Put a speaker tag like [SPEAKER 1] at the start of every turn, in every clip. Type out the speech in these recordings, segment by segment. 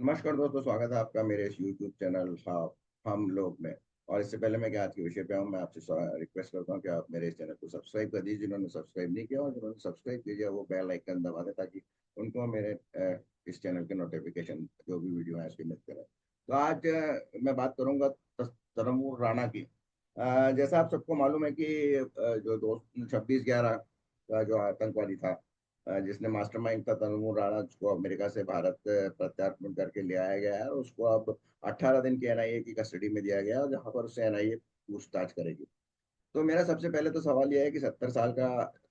[SPEAKER 1] नमस्कार दोस्तों, स्वागत है आपका मेरे इस YouTube चैनल हम लोग में। और इससे पहले मैं क्या आज के विषय पे आऊँ, मैं आपसे रिक्वेस्ट करता हूँ कि आप मेरे इस चैनल को सब्सक्राइब कर दीजिए जिन्होंने सब्सक्राइब नहीं किया, और जिन्होंने सब्सक्राइब किया वो बेल आइकन दबा दें ताकि उनको मेरे इस चैनल के नोटिफिकेशन जो भी वीडियो है उसकी मिलते रहे। तो आज मैं बात करूंगा तैमूर राणा की। जैसा आप सबको मालूम है कि जो दोस्त 26/11 का जो आतंकवादी था, जिसने मास्टरमाइंड था तैमूर राणा, जिसको अमेरिका से भारत प्रत्यार्पण करके ले आया गया है, और उसको अब 18 दिन की एनआईए की कस्टडी में दिया गया है, और जहां पर उससे एनआईए पूछताछ करेगी। तो मेरा सबसे पहले तो सवाल यह है कि 70 साल का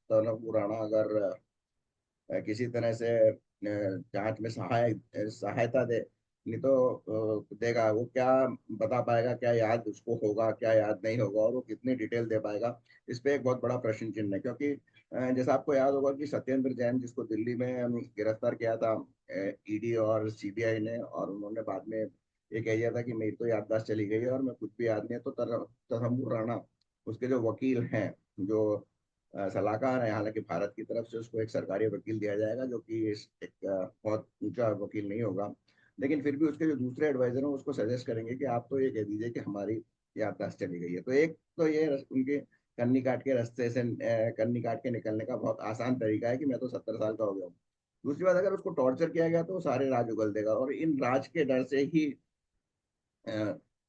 [SPEAKER 1] तैमूर राणा अगर किसी तरह से जांच में सहायता दे, नहीं तो देगा, वो क्या बता पाएगा, क्या याद उसको होगा, क्या याद नहीं होगा, और वो कितनी डिटेल दे पाएगा। इस पे एक बहुत बड़ा प्रश्न चिन्ह है, क्योंकि जैसा आपको याद होगा कि सत्येंद्र जैन, जिसको दिल्ली में गिरफ्तार किया था ईडी और सीबीआई ने, और उन्होंने बाद में ये कह दिया था कि मेरी तो याददाश्त चली गई है और मैं कुछ भी याद नहीं है, तो तैमूर राणा, उसके जो वकील हैं, जो सलाहकार है, हालांकि भारत की तरफ से उसको एक सरकारी वकील दिया जाएगा जो कि एक बहुत ऊंचा वकील नहीं होगा, लेकिन फिर भी उसके जो दूसरे एडवाइजर हैं उसको सजेस्ट करेंगे कि आप तो ये कह दीजिए कि हमारी याददाश्त चली गई है। तो एक तो ये उनके कन्नी काट के रास्ते से कन्नी काट के निकलने का बहुत आसान तरीका है कि मैं तो 70 साल का हो गया हूँ। दूसरी बात, अगर उसको टॉर्चर किया गया तो वो सारे राज उगल देगा, और इन राज के डर से ही अ,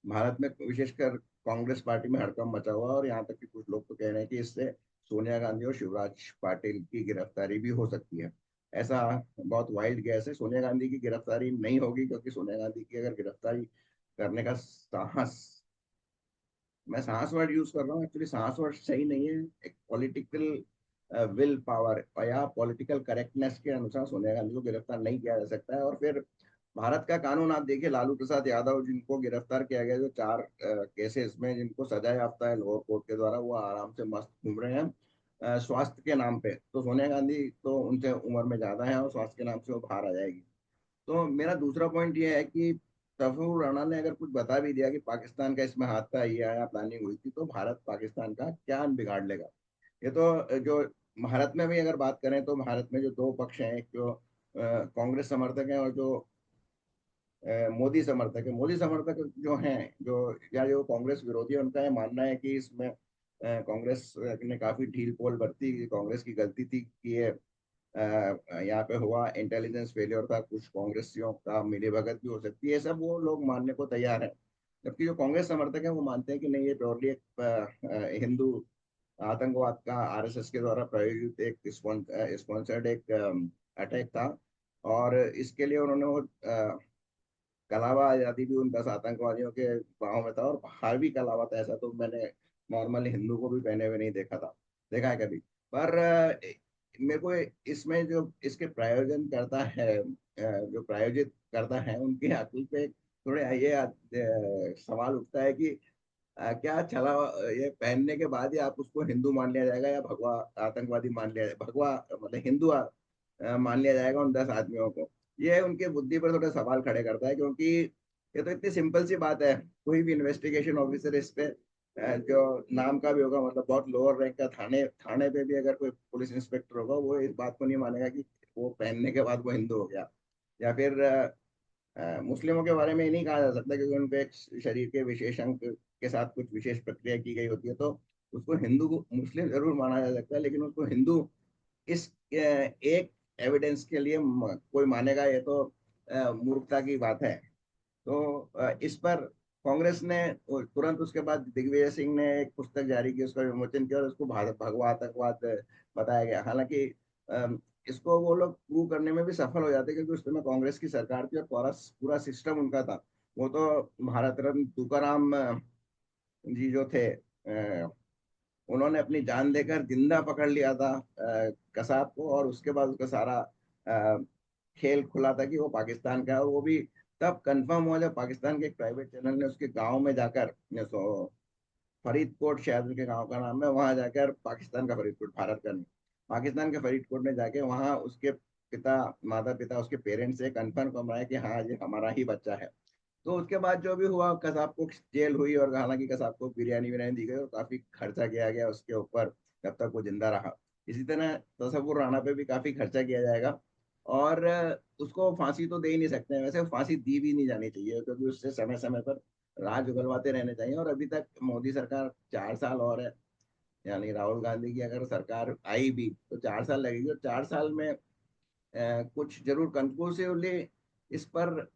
[SPEAKER 1] भारत में विशेषकर कांग्रेस पार्टी में हड़कंप मचा हुआ है, और यहाँ तक कि कुछ लोग तो कह रहे हैं कि इससे सोनिया गांधी और शिवराज पाटिल की गिरफ्तारी भी हो सकती है। ऐसा बहुत वाइल्ड गैस है। सोनिया गांधी की गिरफ्तारी नहीं होगी, क्योंकि सोनिया गांधी की अगर गिरफ्तारी करने का साहस, मैं साहस वर्ड यूज कर रहा हूँ, एक्चुअली साहस वर्ड सही नहीं है, एक पॉलिटिकल विल पावर या पॉलिटिकल करेक्टनेस के अनुसार सोनिया गांधी को गिरफ्तार नहीं किया जा सकता है। और फिर भारत का कानून आप देखिए, लालू प्रसाद यादव जिनको गिरफ्तार किया गया, जो 4 केसेस में जिनको सजा याफ्ता है लोअर कोर्ट के द्वारा, वो आराम से मस्त घूम रहे हैं स्वास्थ्य के नाम पे। तो सोनिया गांधी तो उनसे उम्र में ज्यादा है और स्वास्थ्य के नाम से वो बाहर आ जाएगी। तो मेरा दूसरा पॉइंट ये है कि तफूर राणा ने अगर कुछ बता भी दिया कि पाकिस्तान का इसमें हाथ था, ये आया, प्लानिंग हुई थी, तो भारत पाकिस्तान का क्या बिगाड़ लेगा। ये तो जो भारत में भी अगर बात करें तो भारत में जो दो पक्ष हैं, एक जो कांग्रेस समर्थक हैं और जो मोदी समर्थक है। मोदी समर्थक जो हैं, जो या जो कांग्रेस विरोधी है, उनका ये मानना है कि इसमें कांग्रेस ने काफी ढील पोल बरती, कांग्रेस की गलती थी कि ये यहाँ पे हुआ, इंटेलिजेंस फेलियर था, कुछ कांग्रेसियों का मिलीभगत भी हो सकती है, ये सब वो लोग मानने को तैयार है। जबकि जो कांग्रेस समर्थक है वो मानते हैं कि नहीं, ये प्योरली एक हिंदू आतंकवाद का आरएसएस के द्वारा प्रायोजित एक स्पॉन्सर्ड एक अटैक था। और इसके लिए उन्होंने वो कलावा आजादी भी उन 10 आतंकवादियों के गांव में था, और बाहर भी कलावा था। ऐसा तो मैंने नॉर्मली हिंदू को भी पहने हुए नहीं देखा था, देखा है कभी। पर मेरे को इसमें जो इसके प्रायोजन करता है, जो प्रायोजित करता है, उनके अकल पे थोड़े ये सवाल उठता है कि क्या छला, ये पहनने के बाद ही आप उसको हिंदू मान लिया जाएगा या भगवा आतंकवादी मान लिया, भगवा मतलब हिंदू मान लिया जाएगा उन 10 आदमियों को। ये उनके बुद्धि पर थोड़े सवाल खड़े करता है, क्योंकि ये तो इतनी सिंपल सी बात है। कोई भी इन्वेस्टिगेशन ऑफिसर इस पे जो नाम का भी होगा, मतलब बहुत लोअर रैंक का, थाने थाने पे भी अगर कोई पुलिस इंस्पेक्टर होगा, वो इस बात को नहीं मानेगा कि वो पहनने के बाद वो हिंदू हो गया। या फिर मुस्लिमों के बारे में ये नहीं कहा जा सकता, क्योंकि उनके एक शरीर के विशेष अंग के साथ कुछ विशेष प्रक्रिया की गई होती है, तो उसको हिंदू को मुस्लिम जरूर माना जा सकता है, लेकिन उसको हिंदू इस एक एविडेंस के लिए कोई मानेगा, ये तो मूर्खता की बात है। तो इस पर कांग्रेस ने तुरंत उसके बाद दिग्विजय सिंह ने एक पुस्तक जारी की, उसका विमोचन किया और उसको भगवा आतंकवाद बताया गया। हालांकि इसको वो लोग प्रूव करने में भी सफल हो जाते, क्योंकि उस समय कांग्रेस की सरकार थी और पूरा पूरा सिस्टम उनका था। वो तो भारत रत्न तुकाराम जी जो थे, उन्होंने अपनी जान देकर जिंदा पकड़ लिया था कसाब को, और उसके बाद उसका सारा अ, खेल खुला था कि वो पाकिस्तान का है। और वो भी तब कंफर्म हुआ जब पाकिस्तान के एक प्राइवेट चैनल ने उसके गांव में जाकर, फरीदकोट शायद उनके गांव का नाम है, वहां जाकर, पाकिस्तान का फरीदकोट, भारत का नहीं, पाकिस्तान के फरीदकोट में जाके वहां उसके पिता, माता पिता, उसके पेरेंट्स से कंफर्म करवाया कि हाँ ये हमारा ही बच्चा है। तो उसके बाद जो भी हुआ, कसाब को जेल हुई, और हालांकि कसाब को बिरयानी विरयानी दी गई और काफी खर्चा किया गया उसके ऊपर जब तक वो जिंदा रहा। इसी तरह तसव्वुर राणा पे भी काफी खर्चा किया जाएगा। और उसको फांसी तो दे ही नहीं सकते हैं, वैसे फांसी दी भी नहीं जानी चाहिए, क्योंकि उससे समय समय पर राज उगलवाते रहने चाहिए। और अभी तक मोदी सरकार 4 साल और है, यानी राहुल गांधी की अगर सरकार आई भी तो 4 साल लगेगी, और 4 साल में कुछ जरूर कंक्लूसिवली इस पर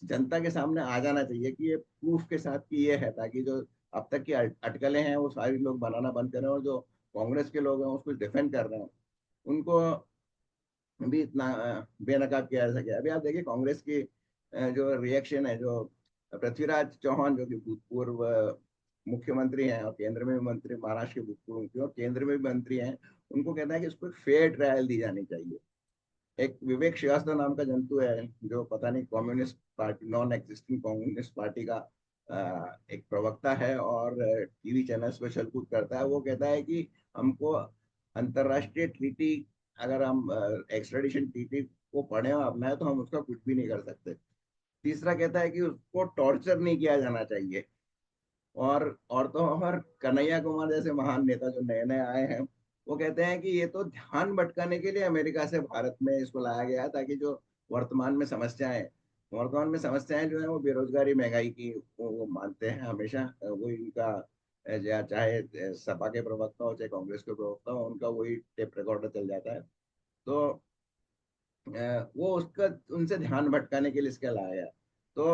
[SPEAKER 1] जनता के सामने आ जाना चाहिए कि ये प्रूफ के साथ कि ये है, ताकि जो अब तक की अटकलें हैं वो सारी लोग बनाना बंद करें, और जो कांग्रेस के लोग हैं उसको डिफेंड कर रहे हैं उनको भी इतना बेनकाब किया जा सके। अभी आप देखिए कांग्रेस की जो रिएक्शन है, जो पृथ्वीराज चौहान जो कि भूतपूर्व मुख्यमंत्री हैं और केंद्र में भी मंत्री, महाराष्ट्र के भूतपूर्व मुख्य और केंद्र में भी मंत्री हैं, उनको कहना है कि इसको फेयर ट्रायल दी जानी चाहिए। एक विवेक श्रीवास्तव नाम का जंतु है, जो पता नहीं communist party, non existing communist party का एक प्रवक्ता है, और टीवी चैनल्स पे छलकूद करता है। वो कहता है कि हमको अंतरराष्ट्रीय ट्रीटी, अगर हम एक्स्ट्राडिशन ट्रीटी को पढ़े और अपनाए तो हम उसका कुछ भी नहीं कर सकते। तीसरा कहता है कि उसको टॉर्चर नहीं किया जाना चाहिए। और तो और कन्हैया कुमार जैसे महान नेता जो नए नए आए हैं, वो कहते हैं कि ये तो ध्यान भटकाने के लिए अमेरिका से भारत में इसको लाया गया है, ताकि जो वर्तमान में समस्याएं वर्तमान में समस्याएं जो है वो बेरोजगारी, महंगाई की, वो मानते हैं हमेशा। वो इनका चाहे सपा के प्रवक्ता हो चाहे कांग्रेस के प्रवक्ता हो, उनका वही टेप रिकॉर्डर चल जाता है। तो वो उसका उनसे ध्यान भटकाने के लिए इसके लाया गया। तो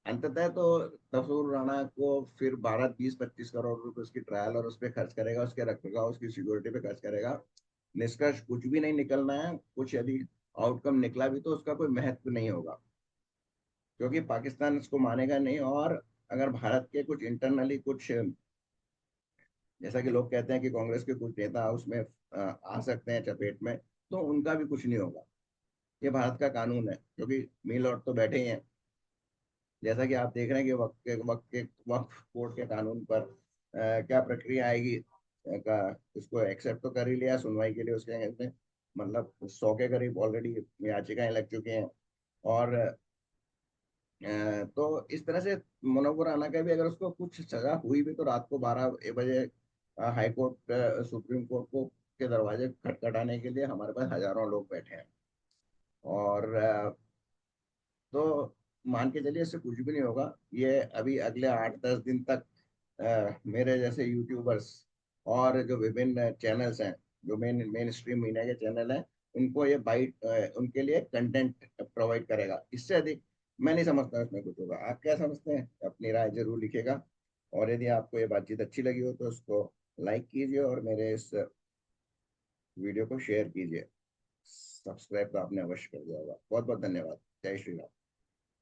[SPEAKER 1] अंततः तो तफूर राणा को फिर भारत 20-25 करोड़ रुपए उसकी ट्रायल और उस पर खर्च करेगा, उसके रखरखाव, उसकी सिक्योरिटी पे खर्च करेगा। निष्कर्ष कुछ भी नहीं निकलना है, कुछ यदि आउटकम निकला भी तो उसका कोई महत्व नहीं होगा, क्योंकि पाकिस्तान इसको मानेगा नहीं। और अगर भारत के कुछ इंटरनली कुछ, जैसा कि लोग कहते हैं कि कांग्रेस के कुछ नेता उसमें आ सकते हैं चपेट में, तो उनका भी कुछ नहीं होगा। ये भारत का कानून है, क्योंकि मिल और तो बैठे ही हैं। जैसा कि आप देख रहे हैं कि वक्फ कोर्ट के कानून पर क्या प्रक्रिया आएगी, का इसको एक्सेप्ट तो कर ही लिया सुनवाई के लिए उसके अगेंस्ट में, मतलब 100 के करीब ऑलरेडी याचिकाएं लग चुकी हैं। और तो इस तरह से मनोज खुराना का भी अगर उसको कुछ सजा हुई भी तो रात को 12 बजे हाई कोर्ट, सुप्रीम कोर्ट को के दरवाजे खटखटाने के लिए हमारे पास हजारों लोग बैठे हैं। और तो मान के चलिए इससे कुछ भी नहीं होगा। ये अभी अगले 8-10 दिन तक मेरे जैसे यूट्यूबर्स और जो विभिन्न चैनल्स हैं, जो मेन स्ट्रीम मीडिया के चैनल हैं, उनको ये बाइट, उनके लिए कंटेंट प्रोवाइड करेगा। इससे अधिक मैं नहीं समझता इसमें कुछ होगा। आप क्या समझते हैं? अपनी राय जरूर लिखेगा। और यदि आपको ये बातचीत अच्छी लगी हो तो उसको लाइक कीजिए और मेरे इस वीडियो को शेयर कीजिए। सब्सक्राइब तो आपने अवश्य कर दिया होगा। बहुत बहुत धन्यवाद। जय श्री राम।